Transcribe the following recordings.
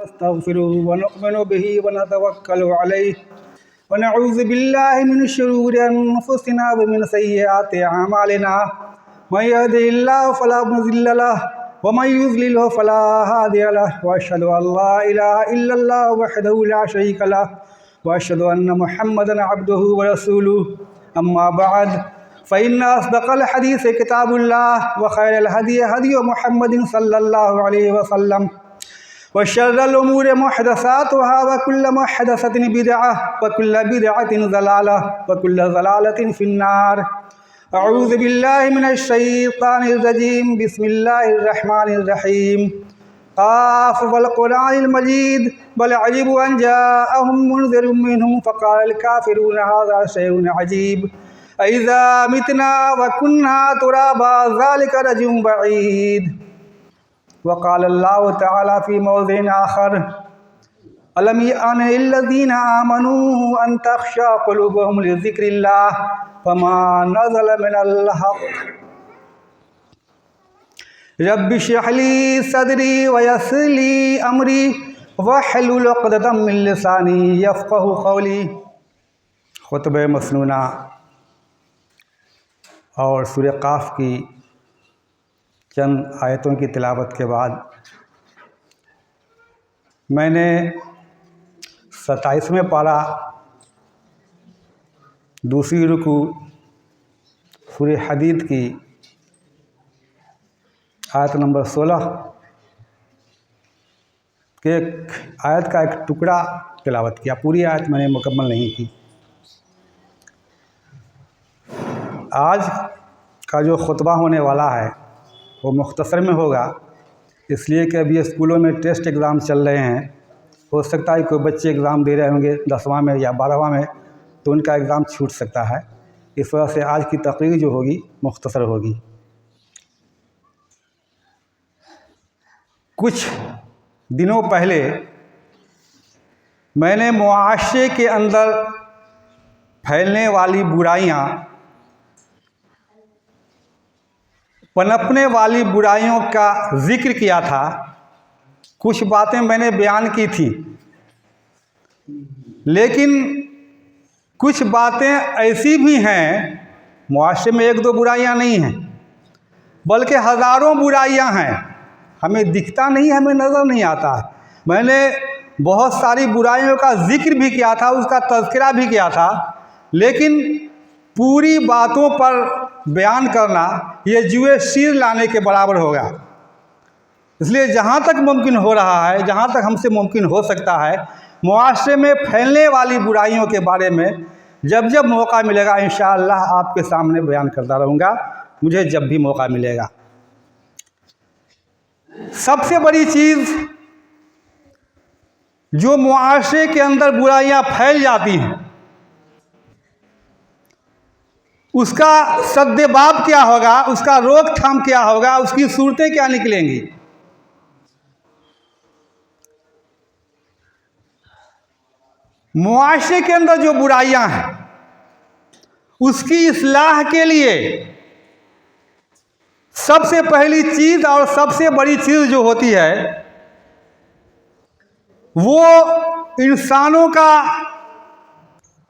नस्तगफिरुहु व नु'मिनु बिही व नतवक्कलु अलैहि व नऊज़ु बिल्लाहि मिन शुरूरि अनफुसिना व मिन सय्यिआति अमालिना मन यहदिहिल्लाहु फला मुज़िल्ल लहु व मन युज़लिल्हु फला हादिय लहु व अशहदु अल्ला इलाहा इल्लल्लाहु वहदहु ला शरीका लहु व अशहदु अन्न मुहम्मदन अब्दुहु व रसूलुहु अम्मा बअद फ़इन्न अस्दक़ल हदीस किताबुल्लाह व खैरल हदी हदी मुहम्मदिन सल्लल्लाहु अलैहि वसल्लम व शर्रल उमूरि मुहदसातुहा व कुल्लु मुहदसतिन बिदअह व कुल्लु बिदअतिन ज़लालह व कुल्लु ज़लालतिन फिन्नार। अऊज़ु बिल्लाहि मिनश शैतानिर रजीम बिस्मिल्लाहिर रहमानिर रहीम। क़ाफ़ वल क़ुरआनिल मजीद बल अजिबु अन जाअहुम मुनज़िरुम मिनहुम फ़क़ालल काफ़िरून हाज़ा शैउन अजीब अइज़ा मितना व कुन्ना तुराबा ज़ालिका रज्मुन बईद। वक़ालल्लाहु तआला फ़ी मौज़िइन आख़र अलम यअन लिल्लज़ीना आमनू अन तख़शअ क़ुलूबुहुम लिज़िक्रिल्लाह फ़मा नज़ल मिनल हक़ रब्बि इश्रह ली सदरी व यस्सिर ली अमरी वहलुल उक़दतम मिन लिसानी यफ़क़हू क़ौली। खुतबे मसनूना और सूरह क़ाफ़ की चंद आयतों की तिलावत के बाद मैंने 27वें पारा दूसरी रुकू सूरह हदीद की आयत नंबर 16 के आयत का एक टुकड़ा तिलावत किया। पूरी आयत मैंने मुकम्मल नहीं की। आज का जो खुतबा होने वाला है वो मुख्तसर में होगा, इसलिए कि अभी स्कूलों में टेस्ट एग्ज़ाम चल रहे हैं। हो सकता है कोई बच्चे एग्ज़ाम दे रहे होंगे 10वां में या 12वां में, तो उनका एग्ज़ाम छूट सकता है। इस वजह से आज की तकरीर जो होगी मुख्तसर होगी। कुछ दिनों पहले मैंने मुआशरे के अंदर फैलने वाली बुराइयां, पनपने वाली बुराइयों का जिक्र किया था। कुछ बातें मैंने बयान की थी, लेकिन कुछ बातें ऐसी भी हैं, मुआशरे में एक दो बुराइयां नहीं हैं बल्कि हज़ारों बुराइयां हैं। हमें दिखता नहीं, हमें नज़र नहीं आता। मैंने बहुत सारी बुराइयों का जिक्र भी किया था, उसका तज़किरा भी किया था, लेकिन पूरी बातों पर बयान करना ये जुए शीर लाने के बराबर होगा। इसलिए जहाँ तक मुमकिन हो रहा है, जहाँ तक हमसे मुमकिन हो सकता है, मुआशरे में फैलने वाली बुराइयों के बारे में जब जब मौका मिलेगा इंशाअल्लाह आपके सामने बयान करता रहूँगा, मुझे जब भी मौका मिलेगा। सबसे बड़ी चीज़ जो मुआशरे के अंदर बुराइयां फैल जाती हैं, उसका सद्देबाब क्या होगा, उसका रोकथाम क्या होगा, उसकी सूरतें क्या निकलेंगी। मुआशरे के अंदर जो बुराइयां हैं उसकी इस्लाह के लिए सबसे पहली चीज़ और सबसे बड़ी चीज़ जो होती है वो इंसानों का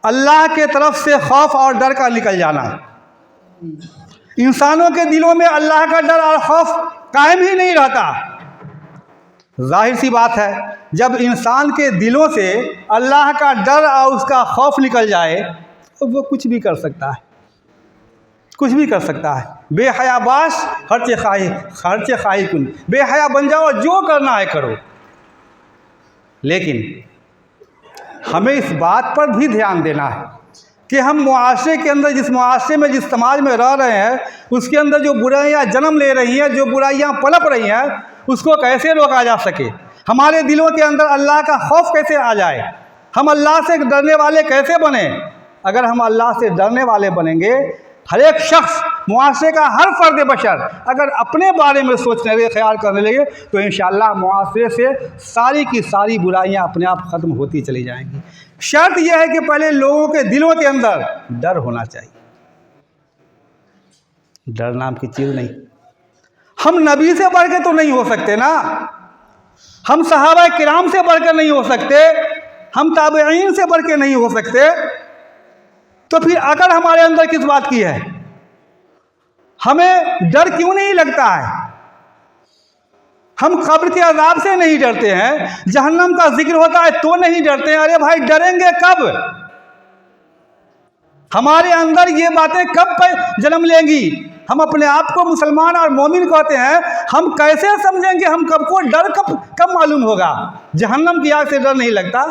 अल्लाह के तरफ से खौफ और डर का निकल जाना। इंसानों के दिलों में अल्लाह का डर और खौफ कायम ही नहीं रहता। जाहिर सी बात है, जब इंसान के दिलों से अल्लाह का डर और उसका खौफ निकल जाए तो वो कुछ भी कर सकता है, कुछ भी कर सकता है। बेहया बाश हर्चे खाई कुन, बेहया बन जाओ, जो करना है करो। लेकिन हमें इस बात पर भी ध्यान देना है कि हम मुआशरे के अंदर, जिस मुआशरे में, जिस समाज में रह रहे हैं, उसके अंदर जो बुराइयां जन्म ले रही हैं, जो बुराइयां पनप रही हैं, उसको कैसे रोका जा सके। हमारे दिलों के अंदर अल्लाह का खौफ कैसे आ जाए, हम अल्लाह से डरने वाले कैसे बने। अगर हम अल्लाह से डरने वाले बनेंगे, हर एक शख्स, मुआशरे का हर फर्द बशर अगर अपने बारे में सोचने लगे, ख्याल करने लगे, तो इंशाअल्लाह मुआशरे से सारी की सारी बुराइयां अपने आप ख़त्म होती चली जाएंगी। शर्त यह है कि पहले लोगों के दिलों के अंदर डर होना चाहिए। डर नाम की चीज़ नहीं। हम नबी से बढ़ के तो नहीं हो सकते ना। हम सहाबा किराम से बढ़कर नहीं हो सकते, हम ताबईन से बढ़ के नहीं हो सकते, तो फिर अगर हमारे अंदर किस बात की है? हमें डर क्यों नहीं लगता है? हम कब्र के अजाब से नहीं डरते हैं, जहन्नम का जिक्र होता है तो नहीं डरते हैं। अरे भाई डरेंगे कब? हमारे अंदर ये बातें कब जन्म लेंगी? हम अपने आप को मुसलमान और मोमिन कहते हैं, हम कैसे समझेंगे? हम कब को डर कब मालूम होगा? जहन्नम की आग से डर नहीं लगता।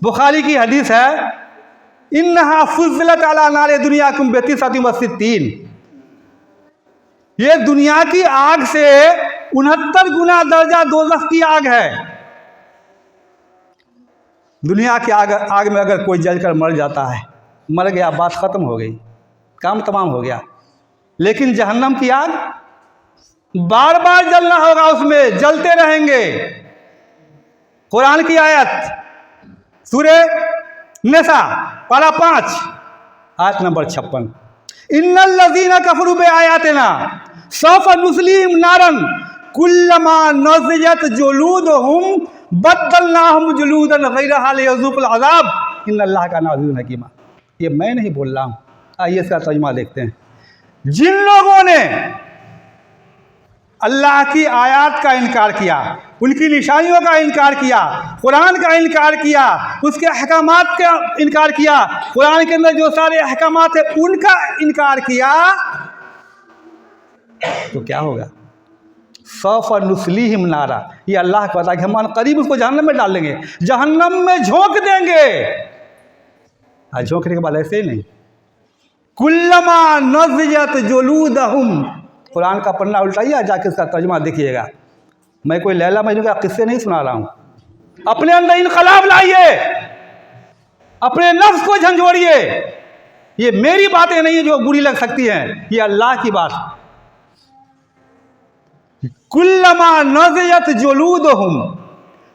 बुखारी की हदीस है, इन्नहा फुज़्ज़िलत अला नारे दुनियाकुम बितिसअतिन व सित्तीन, ये दुनिया की आग से 69 गुना दर्जा दोज़ख की आग है। दुनिया की आग में अगर कोई जलकर मर जाता है, मर गया, बात खत्म हो गई, काम तमाम हो गया। लेकिन जहन्नम की आग बार बार जलना होगा, उसमें जलते रहेंगे। कुरान की आयत सूरे निसा पारा 5 आयत नंबर 56, इन्नल लज़ीना कफ़रू बिआयातिना सौफ़ नुस्लीहिम नारन कुल्लमा नज़िजत जुलूदुहुम बद्दलनाहुम जुलूदन ग़ैरहा लियज़ूक़ुल अज़ाब इन्नल्लाह काना अज़ीज़न हकीमा। ये मैं नहीं बोल रहा हूँ, आइए इसका तर्जुमा देखते हैं। जिन लोगों ने अल्लाह की आयत का इनकार किया, उनकी निशानियों का इनकार किया, कुरान का इनकार किया, उसके अहकामात का इनकार किया, कुरान के अंदर जो सारे अहकामात है उनका इनकार किया, तो क्या होगा? सौफ़ नुस्लीहिम नारा, ये अल्लाह को पता है कि हम करीब उसको जहन्नम में डाल देंगे, जहन्नम में झोंक देंगे। आज झोंकने के बाद ऐसे ही नहीं, कुल्लमा नज़िजत जुलूदहुम, कुरान का पन्ना उल्टाइए, जाके इसका तर्जुमा देखिएगा। मैं कोई लैला मजनू का किस्से नहीं सुना रहा हूँ। अपने अंदर इनकलाब लाइए, अपने नफ्स को झंझोड़िए। ये मेरी बातें नहीं है जो बुरी लग सकती हैं, ये अल्लाह की बात। कुल्लमा नज़िजत जुलूदहुम,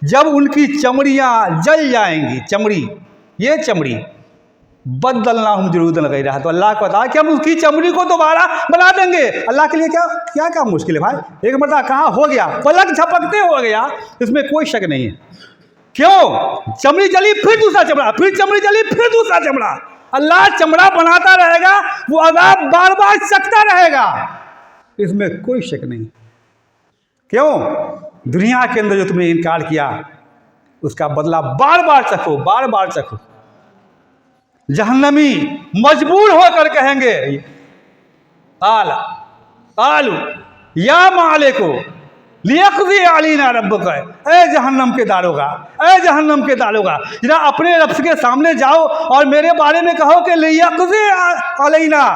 जब उनकी चमड़ियाँ जल जाएंगी, चमड़ी, ये चमड़ी, बद्दलनाहुम जुलूदन ग़ैरहा, तो अल्लाह को बता कि हम उसकी चमड़ी को दोबारा बना देंगे। अल्लाह के लिए क्या क्या मुश्किल है भाई? एक मरतबा कहाँ हो गया, पलक झपकते हो गया, इसमें कोई शक नहीं है। क्यों? चमड़ी जली फिर दूसरा चमड़ा, फिर चमड़ी जली फिर दूसरा चमड़ा। अल्लाह चमड़ा बनाता रहेगा, वो अज़ाब बार बार चखता रहेगा, इसमें कोई शक नहीं। क्यों? दुनिया के अंदर जो तुमने इनकार किया उसका बदला बार बार चखो, बार बार चखो। जहन्नमी मजबूर होकर कहेंगे, आलू या मालिको लियक़ज़ी अलैना रब्बुका, ए जहन्नम के दारोगा, ए जहन्नम के दारोगा, जरा अपने रब के सामने जाओ और मेरे बारे में कहो कि लियक़ज़ी अलैना,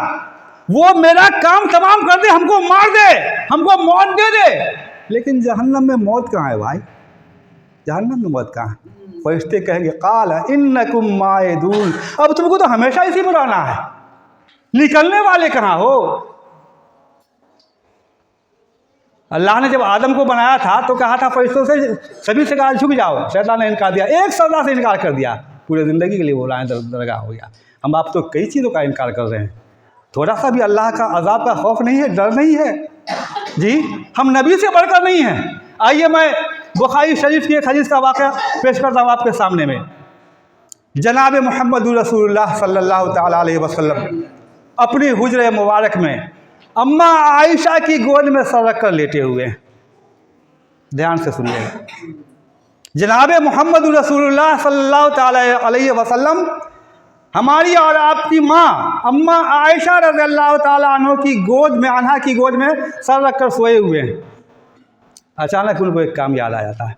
वो मेरा काम तमाम कर दे, हमको मार दे, हमको मौत दे दे। लेकिन जहन्नम में मौत कहाँ है भाई? जहन्नम में मौत कहाँ है? फरिश्ते कहेंगे क़ाल इन्नकुम माइदून, अब तुमको तो हमेशा इसी में रहना है, निकलने वाले कहाँ हो? अल्लाह ने जब आदम को बनाया था तो कहा था फरिश्तों से, सभी से कहा झुक जाओ, शैतान ने इनकार दिया, एक सदा से इनकार कर दिया, पूरे ज़िंदगी के लिए वो राय दरगाह हो गया। हम आप तो कई चीज़ों का इनकार कर रहे हैं, थोड़ा सा भी अल्लाह का अज़ाब का खौफ नहीं है, डर नहीं है जी? हम नबी से बढ़कर नहीं हैं। आइए मैं बुखारी शरीफ की एक हदीस का वाक़या पेश करता हूँ आपके सामने में। जनाब मोहम्मद रसूलुल्लाह सल्लल्लाहु तआला अलैहि वसल्लम अपनी हुज्र मुबारक में अम्मा आयशा की गोद में सर रख कर लेटे हुए हैं। ध्यान से सुनिएगा। जनाब मोहम्मद रसूलुल्लाह सल्लल्लाहु तआला अलैहि वसल्लम हमारी और आपकी माँ अम्मा आयशा रज़ियल्लाहु तआला अन्हा की गोद में सर रख कर सोए हुए हैं। अचानक उनको एक काम याद आ जाता है,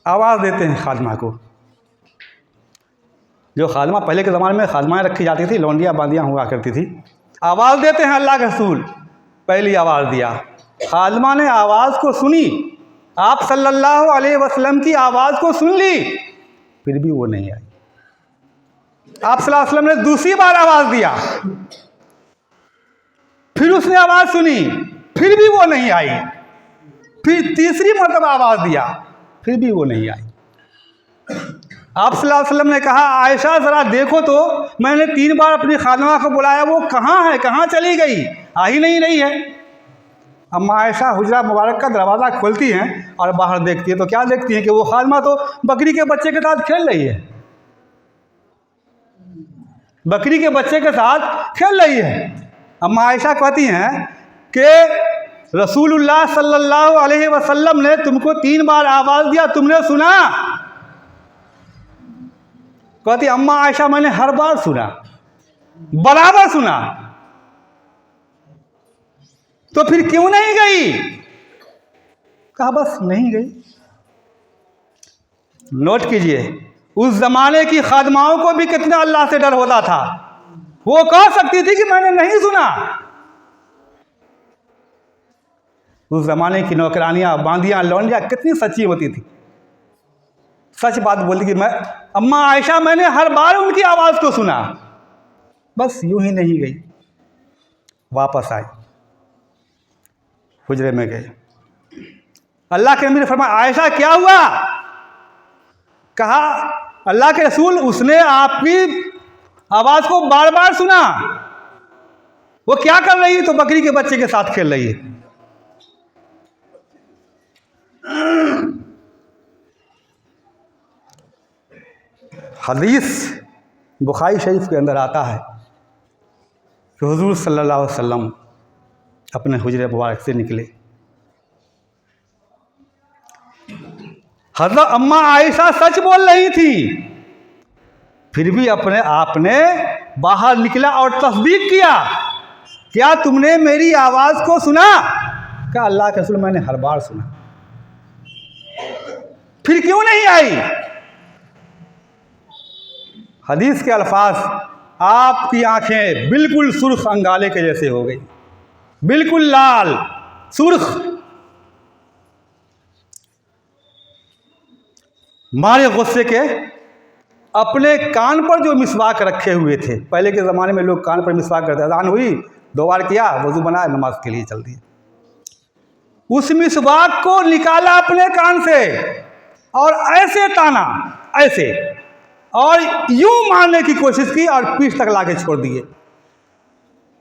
आवाज़ देते हैं खादमा को। जो खादमा पहले के ज़माने में खादमाएँ रखी जाती थी, लौंडियाँ बांदियाँ हुआ करती थी। आवाज़ देते हैं अल्लाह के रसूल, पहली आवाज़ दिया, खादमा ने आवाज़ को सुनी, आप सल्लल्लाहु अलैहि वसल्लम की आवाज़ को सुन ली, फिर भी वो नहीं आई। आप सल्लल्लाहु अलैहि वसल्लम ने दूसरी बार आवाज़ दिया, फिर उसने आवाज़ सुनी, फिर भी वो नहीं आई। फिर तीसरी मरतबा आवाज़ दिया, फिर भी वो नहीं आई। आप सल्लल्लाहु अलैहि वसल्लम ने कहा, आयशा ज़रा देखो तो, मैंने 3 बार अपनी खादमा को बुलाया, वो कहाँ है, कहाँ चली गई, आ ही नहीं रही है। अम्मा आयशा हुजरा मुबारक का दरवाज़ा खोलती हैं और बाहर देखती है तो क्या देखती हैं कि वो खादिमा तो बकरी के बच्चे के साथ खेल रही है, बकरी के बच्चे के साथ खेल रही है। अम्मा आयशा कहती हैं कि रसूलुल्लाह सल्लल्लाहु अलैहि वसल्लम ने तुमको 3 बार आवाज़ दिया, तुमने सुना? कहती अम्मा आयशा मैंने हर बार सुना, बराबर सुना, तो फिर क्यों नहीं गई? कहा बस नहीं गई। नोट कीजिए, उस जमाने की खादिमाओं को भी कितना अल्लाह से डर होता था। वो कह सकती थी कि मैंने नहीं सुना। उस जमाने की नौकरानियां, बांदियां, लौंडियां कितनी सच्ची होती थी, सच बात बोलती कि मैं अम्मा आयशा मैंने हर बार उनकी आवाज़ को सुना, बस यूं ही नहीं गई। वापस आई, हुजरे में गए। अल्लाह के नबी ने फरमाया आयशा क्या हुआ? कहा अल्लाह के रसूल उसने आपकी आवाज़ को बार बार सुना। वो क्या कर रही है? तो बकरी के बच्चे के साथ खेल रही है। हदीस बुखारी शरीफ के अंदर आता है कि हुजूर सल्लल्लाहु अलैहि वसल्लम अपने हुजरे मुबारक से निकले। हज़रत अम्मा आयशा सच बोल रही थी, फिर भी अपने आप ने बाहर निकला और तस्दीक किया, क्या तुमने मेरी आवाज़ को सुना? क्या अल्लाह के रसूल मैंने हर बार सुना। फिर क्यों नहीं आई? हदीस के अल्फाज, आपकी आंखें बिल्कुल सुर्ख अंगाले के जैसे हो गई, बिल्कुल लाल सुर्ख। मारे गुस्से के अपने कान पर जो मिसवाक रखे हुए थे, पहले के ज़माने में लोग कान पर मिसवाक करते, अज़ान हुई 2 बार किया, वज़ू बनाया, नमाज के लिए चल दिए। उस मिसवाक को निकाला अपने कान से और ऐसे ताना, ऐसे, और यूं मारने की कोशिश की और पीठ तक लाके छोड़ दिए।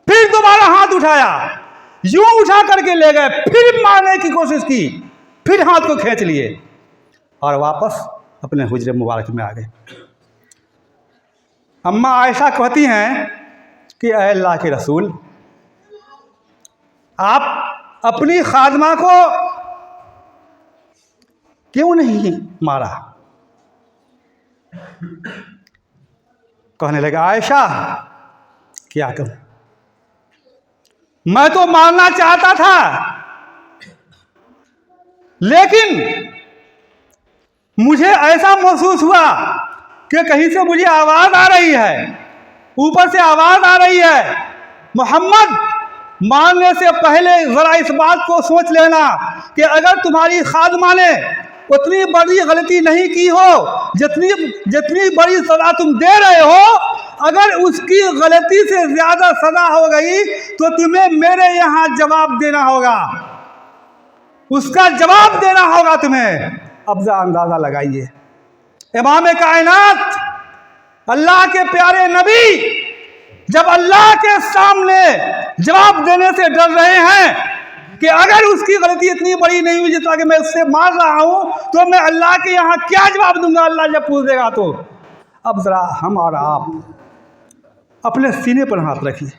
फिर दोबारा हाथ उठाया, यूं उठा करके ले गए, फिर मारने की कोशिश की, फिर हाथ को खींच लिए और वापस अपने हुजरे मुबारक में आ गए। अम्मा आयशा कहती हैं कि ऐ अल्लाह के रसूल, आप अपनी खादिमा को क्यों नहीं मारा? कहने लगा आयशा क्या कहूं, मैं तो मारना चाहता था, लेकिन मुझे ऐसा महसूस हुआ कि कहीं से मुझे आवाज आ रही है, ऊपर से आवाज आ रही है, मोहम्मद मारने से पहले जरा इस बात को सोच लेना कि अगर तुम्हारी खादिमा ने उतनी बड़ी गलती नहीं की हो, जितनी बड़ी सजा तुम दे रहे हो, अगर उसकी गलती से ज्यादा सजा हो गई तो तुम्हें मेरे यहाँ जवाब देना होगा, उसका जवाब देना होगा तुम्हें। अब जरा अंदाजा लगाइए, इमाम कायनात अल्लाह के प्यारे नबी जब अल्लाह के सामने जवाब देने से डर रहे हैं कि अगर उसकी गलती इतनी बड़ी नहीं हुई जितना कि मैं उससे मार रहा हूं तो मैं अल्लाह के यहाँ क्या जवाब दूंगा, अल्लाह जब पूछ देगा तो। अब जरा हम और आप अपने सीने पर हाथ रखिए,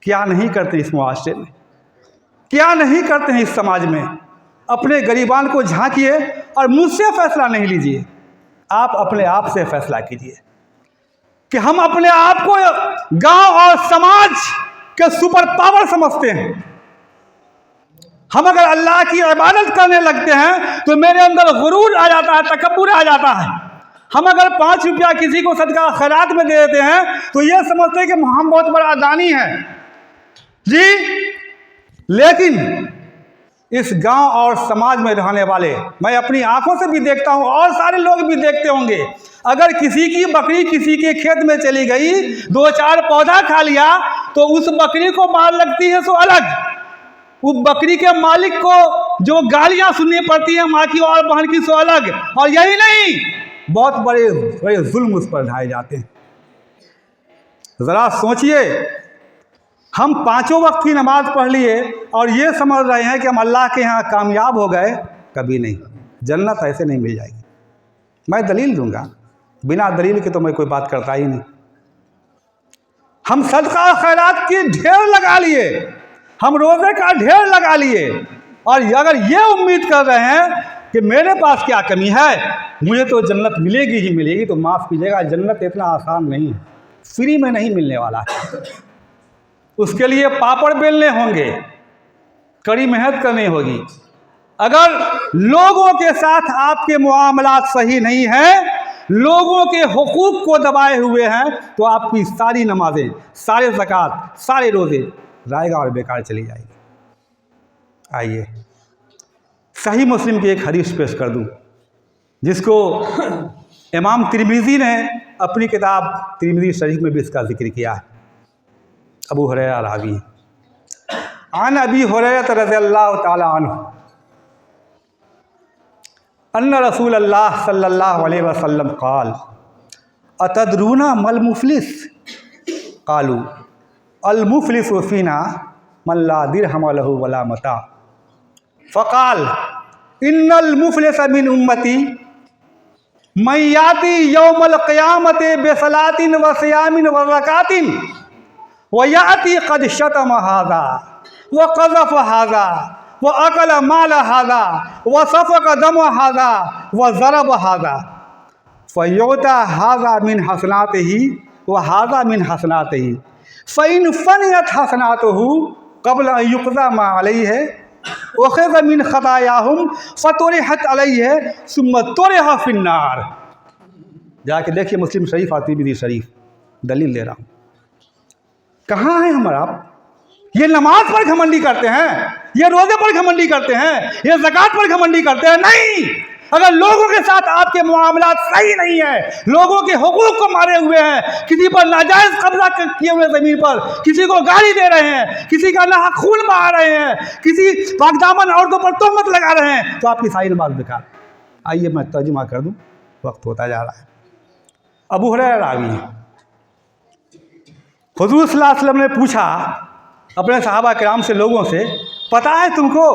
क्या नहीं करते इस मुआशरे में, क्या नहीं करते हैं इस समाज में। अपने गरीबान को झांकिए और मुझसे फैसला नहीं लीजिए, आप अपने आप से फैसला कीजिए कि हम अपने आप को गांव और समाज के सुपर पावर समझते हैं। हम अगर अल्लाह की इबादत करने लगते हैं तो मेरे अंदर गुरूर आ जाता है, तकब्बुर आ जाता है। हम अगर 5 रुपया किसी को सदका खैरात में दे देते हैं तो ये समझते हैं कि हम बहुत बड़ा दानी है जी। लेकिन इस गांव और समाज में रहने वाले, मैं अपनी आंखों से भी देखता हूं और सारे लोग भी देखते होंगे, अगर किसी की बकरी किसी के खेत में चली गई, 2-4 पौधा खा लिया तो उस बकरी को मार लगती है सो अलग, उस बकरी के मालिक को जो गालियां सुननी पड़ती है माँ की और बहन की सो अलग, और यही नहीं बहुत बड़े बड़े जुल्म उस पर ढाए जाते हैं। जरा सोचिए, हम पांचों वक्त की नमाज पढ़ लिए और ये समझ रहे हैं कि हम अल्लाह के यहाँ कामयाब हो गए। कभी नहीं, जन्नत ऐसे नहीं मिल जाएगी। मैं दलील दूंगा, बिना दलील के तो मैं कोई बात करता ही नहीं। हम सदका और खैरात की ढेर लगा लिए, हम रोज़े का ढेर लगा लिए, और अगर ये उम्मीद कर रहे हैं कि मेरे पास क्या कमी है, मुझे तो जन्नत मिलेगी ही मिलेगी, तो माफ़ कीजिएगा, जन्नत इतना आसान नहीं है, फ्री में नहीं मिलने वाला है। उसके लिए पापड़ बेलने होंगे, कड़ी मेहनत करनी होगी। अगर लोगों के साथ आपके मुआमलात सही नहीं हैं, लोगों के हुकूक को दबाए हुए हैं, तो आपकी सारी नमाजें, सारे ज़कात, सारे रोज़े जाएगा और बेकार चली जाएगी। आइए सही मुस्लिम की एक हदीस पेश कर दूं, जिसको इमाम तिरमिज़ी ने अपनी किताब तिरमिज़ी शरीफ में भी इसका जिक्र किया है। अबू हुरैरा रावी आन अबी हुरैरा रज़ियल्लाहु ताला अन्हु अन्ना रसूलल्लाह सल्लल्लाहु अलैहि वसल्लम क़ाल अतदरूना मल मुफ़लिस क़ालू अल मुफ़लिसु फ़ीना मन ला दिरहम लहु वला मता फ़क़ाल इन्नल मुफ़लिस मिन उम्मती मन याती यौमल क़ियामति बिसलातिन व सियामिन व ज़कातिन व याती क़द शतम हाज़ा व क़ज़फ़ हाज़ा व अकल माल हाज़ा व सफ़क दम हाज़ा व ज़रब हाज़ा फ़युता हाज़ा मिन हसनातिही व हाज़ा मिन हसनातिही फ़इन फ़नियत हसनातुहु क़ब्ल अन युक़ज़ा मा अलैहि उख़िज़ मिन ख़तायाहुम फ़तुरिहत अलैहि सुम्मा तुरिहा फ़िन्नार। जाके देखिए मुस्लिम शरीफ और तिरमिज़ी शरीफ, दलील दे रहा हूँ। कहाँ हैं हम आप? ये नमाज पर घमंडी करते हैं, ये रोज़े पर घमंडी करते हैं, ये ज़कात पर घमंडी करते हैं। नहीं, अगर लोगों के साथ आपके मुआमलात सही नहीं है, लोगों के हुकूक को मारे हुए हैं, किसी पर नाजायज़ कब्जा किए हुए ज़मीन पर किसी को गाली दे रहे हैं, किसी का नाहक खून बहा रहे हैं, किसी पाकदामन औरतों पर तोहमत लगा रहे हैं, तो आपकी सारी नमाज बेकार। आइए मैं तर्जुमा कर दूँ, वक्त होता जा रहा है। अबू हुरैरा रावी हैं, हुज़ूर सल्लल्लाहु अलैहि वसल्लम ने पूछा अपने सहाबा किराम से, लोगों से, पता है तुमको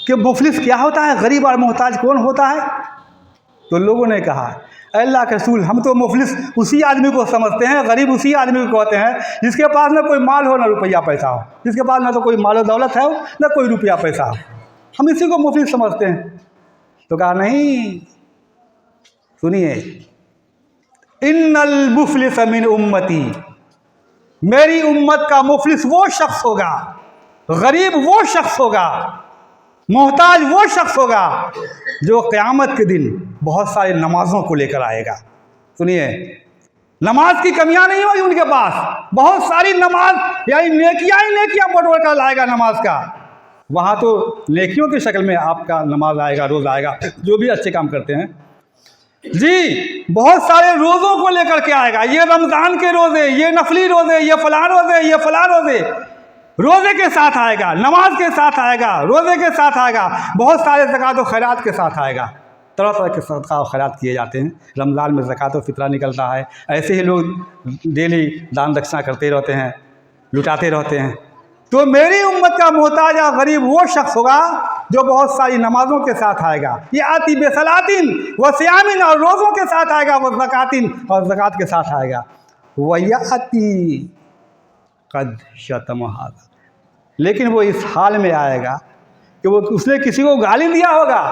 कि मुफलिस क्या होता है, गरीब और मोहताज कौन होता है? तो लोगों ने कहा, अल्लाह के रसूल, हम तो मुफलिस उसी आदमी को समझते हैं, गरीब उसी आदमी को कहते हैं जिसके पास ना कोई माल हो ना रुपया पैसा हो, जिसके पास ना तो कोई माल दौलत है ना कोई रुपया पैसा हो, हम इसी को मुफलिस समझते हैं। तो कहा नहीं, सुनिए, इन्नल मुफलिस मिन उम्मती, मेरी उम्मत का मुफलिस वो शख्स होगा, गरीब वो शख्स होगा, मोहताज वो शख्स होगा जो क़यामत के दिन बहुत सारी नमाज़ों को लेकर आएगा। सुनिए, नमाज की कमियां नहीं होगी उनके पास, बहुत सारी नमाज यानी नेकियां ही नेकियां बटोर कर लाएगा नमाज का। वहाँ तो नेकियों की शक्ल में आपका नमाज आएगा, रोज़ आएगा, जो भी अच्छे काम करते हैं जी, बहुत सारे रोज़ों को लेकर के आएगा। ये रमज़ान के रोज़े, ये नफली रोज़े, ये फ़लाँ रोज़े, ये फ़लाँ रोज़े, रोज़े के साथ आएगा, नमाज के साथ आएगा, रोज़े के साथ आएगा, बहुत सारे ज़कात और खैरात के साथ आएगा। तरह तरह के सदका और खैरात किए जाते हैं। रमज़ान में ज़कात और फ़ितरा निकलता है, ऐसे ही लोग डेली दान दक्षिणा करते रहते हैं, लुटाते रहते हैं। तो मेरी उम्मत का मोहताज या गरीब वो शख्स होगा जो बहुत सारी नमाज़ों के साथ आएगा। ये आती बेसलातिन व सियामिन, और रोज़ों के साथ आएगा, व ज़कातिन, और ज़कात के साथ आएगा। वयाती कद शतम हाज़ा, लेकिन वो इस हाल में आएगा कि वो उसने किसी को गाली दिया होगा,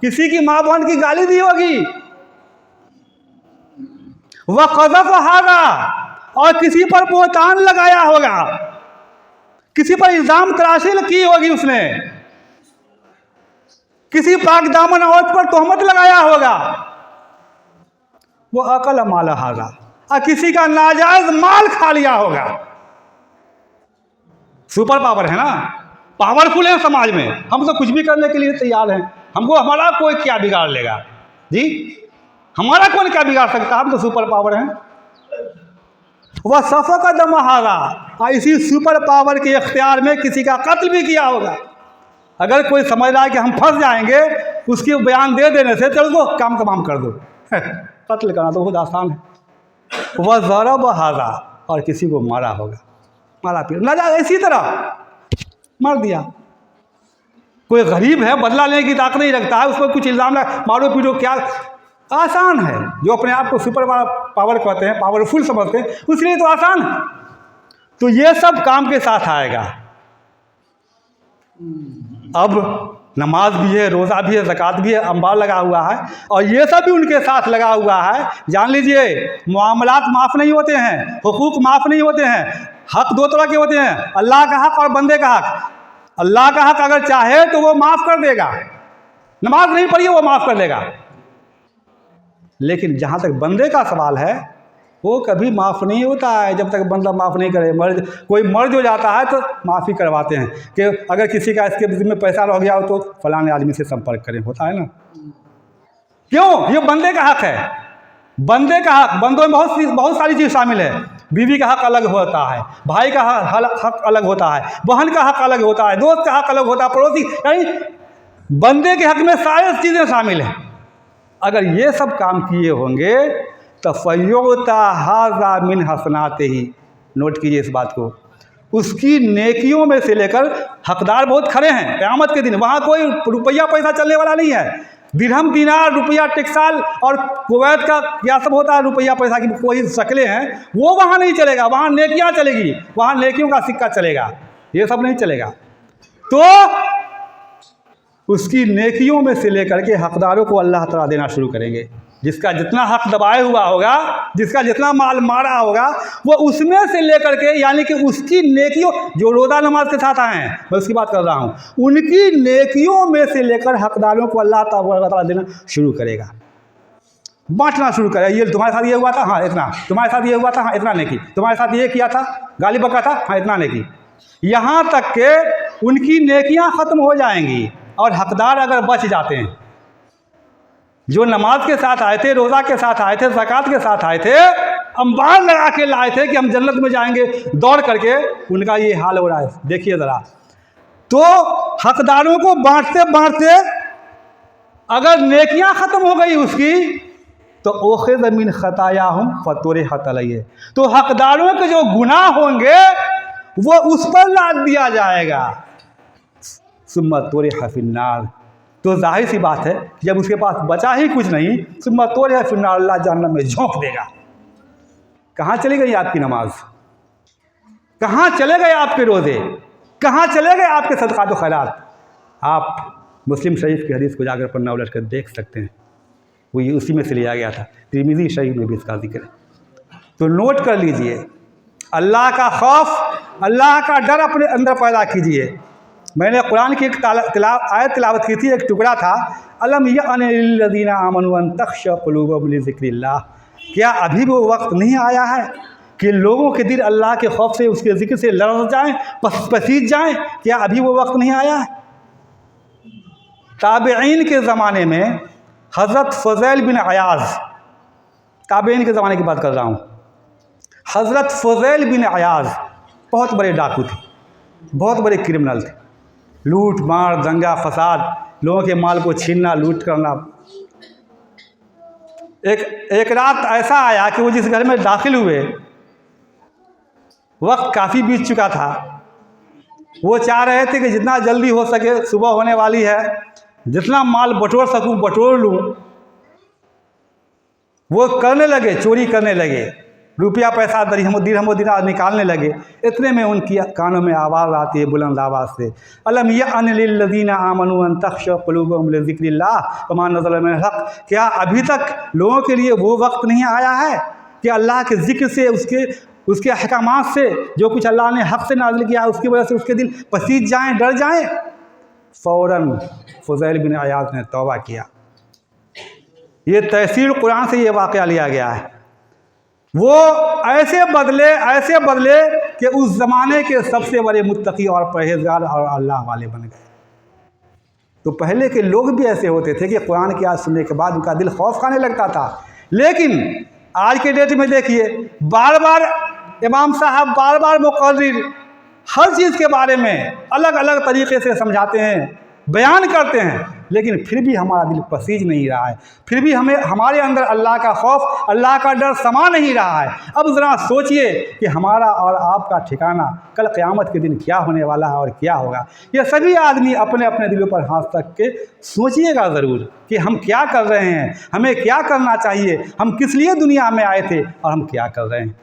किसी की माँ बहन की गाली दी होगी, वह क़ज़फ़ हाज़ा, और किसी पर बोहतान लगाया होगा, किसी पर इल्ज़ाम तराशी की होगी, उसने किसी पाक दामन औरत पर तोहमत लगाया होगा, वो अकल माल हाज़ा, और किसी का नाजायज़ माल खा लिया होगा। सुपर पावर है ना, पावरफुल है समाज में, हम तो कुछ भी करने के लिए तैयार हैं। हमको हमारा कोई क्या बिगाड़ लेगा जी, हमारा कौन क्या बिगाड़ सकता, हम तो सुपर पावर हैं। वह सफ़क दम हाज़ा, और इसी सुपर पावर के इख्तियार में किसी का कत्ल भी किया होगा। अगर कोई समझ रहा है कि हम फंस जाएंगे, उसकी बयान दे देने से चलो दो काम तमाम कर दो कत्ल करना तो बहुत आसान है। वह ज़रब हाज़ा, और किसी को मारा होगा। मारा पीटा, ना जा इसी तरह मार दिया। कोई गरीब है, बदला लेने की ताकत नहीं रखता है, उस पर कुछ इल्ज़ाम लगा, मारो पीटो, क्या आसान है। जो अपने आप को सुपर पावर कहते हैं, पावरफुल समझते हैं, उसके लिए तो आसान है। तो ये सब काम के साथ आएगा। अब नमाज भी है, रोज़ा भी है, ज़कात भी है, अंबार लगा हुआ है, और ये सब भी उनके साथ लगा हुआ है। जान लीजिए, मामलात माफ़ नहीं होते हैं, हुकूक माफ़ नहीं होते हैं। हक दो तरह के होते हैं, अल्लाह का हक और बंदे का हक। अल्लाह का हक अगर चाहे तो वो माफ़ कर देगा, नमाज नहीं पढ़ी वो माफ़ कर देगा। लेकिन जहाँ तक बंदे का सवाल है, वो कभी माफ़ नहीं होता है जब तक बंदा माफ़ नहीं करे। कोई मर्ज हो जाता है तो माफ़ी करवाते हैं कि अगर किसी का इसके में पैसा रह गया हो तो फलाने आदमी से संपर्क करें, होता है ना। क्यों? ये बंदे का हक है। बंदे का हक, बंदों में बहुत सारी चीज़ शामिल है। बीवी का हक अलग होता है, भाई का हक अलग होता है, बहन का हक अलग होता है, दोस्त का हक अलग होता है, पड़ोसी, यानी बंदे के हक में सारी चीज़ें शामिल हैं। अगर ये सब काम किए होंगे तो फ़य्युता हाज़ा मिन हसनाते ही, नोट कीजिए इस बात को, उसकी नेकियों में से लेकर हकदार बहुत खड़े हैं क़यामत के दिन। वहाँ कोई रुपया पैसा चलने वाला नहीं है। दिरहम, दिनार, रुपया, टेक्साल और कुवैत का क्या सब होता है, रुपया पैसा की कोई शक्लें हैं, वो वहाँ नहीं चलेगा। वहाँ नेकियाँ चलेगी, वहाँ नेकियों का सिक्का चलेगा, ये सब नहीं चलेगा। तो उसकी नेकियों में से लेकर के हकदारों को अल्लाह ताला देना शुरू करेंगे। जिसका जितना हक दबाए हुआ होगा, जिसका जितना माल मारा होगा, वो उसमें से लेकर के, यानी कि उसकी नेकियों, जो रोज़ा नमाज के साथ आए हैं, मैं उसकी बात कर रहा हूँ, उनकी नेकियों में से लेकर हकदारों को अल्लाह ताला देना शुरू करेगा, बांटना शुरू करेगा। ये तुम्हारे साथ ये हुआ था, हाँ इतना, तुम्हारे साथ ये हुआ था, हाँ इतना नेकी, तुम्हारे साथ ये किया था, गाली बका था, हाँ इतना नेकी। यहाँ तक के उनकी नेकियाँ ख़त्म हो जाएंगी और हकदार अगर बच जाते हैं, जो नमाज के साथ आए थे, रोज़ा के साथ आए थे, ज़कात के साथ आए थे, अंबार लगा के लाए थे कि हम जन्नत में जाएंगे दौड़ करके, उनका ये हाल हो रहा है। देखिए ज़रा, तो हकदारों को बांटते बांटते अगर नेकियां ख़त्म हो गई उसकी, तो ओख़िज़ मिन ख़तायाहुम फ़तुरिहत अलैहि, तो हकदारों के जो गुनाह होंगे वो उस पर लाद दिया जाएगा। सुम्मा तुरिह फिन्नार, तो जाहिर सी बात है जब उसके पास बचा ही कुछ नहीं, सुम्मा तुरिह फिन्नार, अल्लाह जहन्नम में झोंक देगा। कहाँ चली गई आपकी नमाज? कहाँ चले गए आपके रोज़े? कहाँ चले गए आपके सदक़ात व खैरात? आप मुस्लिम शरीफ की हदीस को जाकर पन्ना उलट कर देख सकते हैं, वो ये उसी में से लिया गया था। तिरमिज़ी शरीफ में भी इसका जिक्र है। तो नोट कर लीजिए, अल्लाह का खौफ, अल्लाह का डर अपने अंदर पैदा कीजिए। मैंने कुरान की एक आयत तिलावत की थी, एक टुकड़ा था, अलम यअन लिल्लज़ीना आमनू अन तख़्शअ क़ुलूबुहुम लिज़िक्रिल्लाह, क्या अभी वो वक्त नहीं आया है कि लोगों के दिल अल्लाह के खौफ से, उसके ज़िक्र से लरज़ जाएँ, पसीज जाएँ? क्या अभी वो वक्त नहीं आया है? ताबईन के ज़माने में हज़रत फ़ज़ैल बिन अयाज़, ताबईन के ज़माने की बात कर रहा हूँ, हज़रत फ़ज़ैल बिन अयाज़ बहुत बड़े डाकू थे, बहुत बड़े क्रिमिनल थे। लूट मार, दंगा फसाद, लोगों के माल को छीनना, लूट करना। एक रात ऐसा आया कि वो जिस घर में दाखिल हुए, वक्त काफ़ी बीत चुका था, वो चाह रहे थे कि जितना जल्दी हो सके, सुबह होने वाली है, जितना माल बटोर सकूं बटोर लूं। वो करने लगे, चोरी करने लगे, रुपया पैसा दिरहम दिनार निकालने लगे। इतने में उनकी कानों में आवाज़ आती है बुलंद आवाज़ से, अलम यअन लिल्लज़ीना आमनू अन तख़्शअ क़ुलूबुहुम लिज़िक्रिल्लाह वमा नज़ल मिनल हक़, क्या अभी तक लोगों के लिए वो वक्त नहीं आया है कि अल्लाह के ज़िक्र से, उसके अहकामात से, जो कुछ अल्लाह ने हक़ से नाज़िल किया है, उसकी वजह से उसके दिल पसीज जाएँ, डर जाएँ? फ़ौरन फ़ज़ैल बिन अयाज़ ने तौबा किया। ये तफसीर कुरान से ये वाक़या लिया गया है। वो ऐसे बदले कि उस ज़माने के सबसे बड़े मुत्तकी और परहेज़गार और अल्लाह वाले बन गए। तो पहले के लोग भी ऐसे होते थे कि कुरान की आयत सुनने के बाद उनका दिल खौफ खाने लगता था। लेकिन आज के डेट में देखिए, बार बार इमाम साहब, बार बार मुक़र्रिर हर चीज़ के बारे में अलग अलग तरीक़े से समझाते हैं, बयान करते हैं, लेकिन फिर भी हमारा दिल पसीज नहीं रहा है, फिर भी हमें हमारे अंदर अल्लाह का खौफ, अल्लाह का डर समा नहीं रहा है। अब ज़रा सोचिए कि हमारा और आपका ठिकाना कल क़यामत के दिन क्या होने वाला है और क्या होगा। ये सभी आदमी अपने अपने दिलों पर हाथ रख के सोचिएगा ज़रूर कि हम क्या कर रहे हैं, हमें क्या करना चाहिए, हम किस लिए दुनिया में आए थे और हम क्या कर रहे हैं।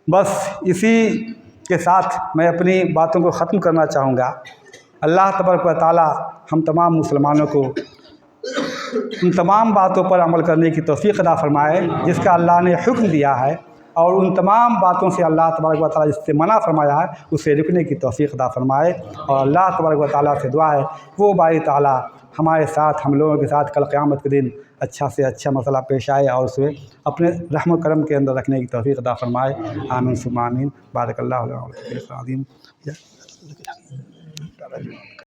बस इसी के साथ मैं अपनी बातों को ख़त्म करना चाहूँगा। अल्लाह तबारक व तआला हम तमाम मुसलमानों को उन तमाम बातों पर अमल करने की तौफ़ीक़ अता फ़रमाए जिसका अल्लाह ने हुक्म दिया है, और उन तमाम बातों से अल्लाह तबारक व तआला जिससे मना फ़रमाया है उससे रुकने की तौफ़ीक़ अता फ़रमाए। और अल्लाह तबारक व तआला से दुआ है वो बारी ताला हमारे साथ, हम लोगों के साथ कल क़यामत के दिन अच्छा से अच्छा मसला पेश आए और उसे अपने रहम व करम के अंदर रखने की तौफ़ीक़ अता फ़रमाए। आमीन सुम्मा आमीन। बारक अल्लाहु लना व लकुम फ़िल अज़ीम।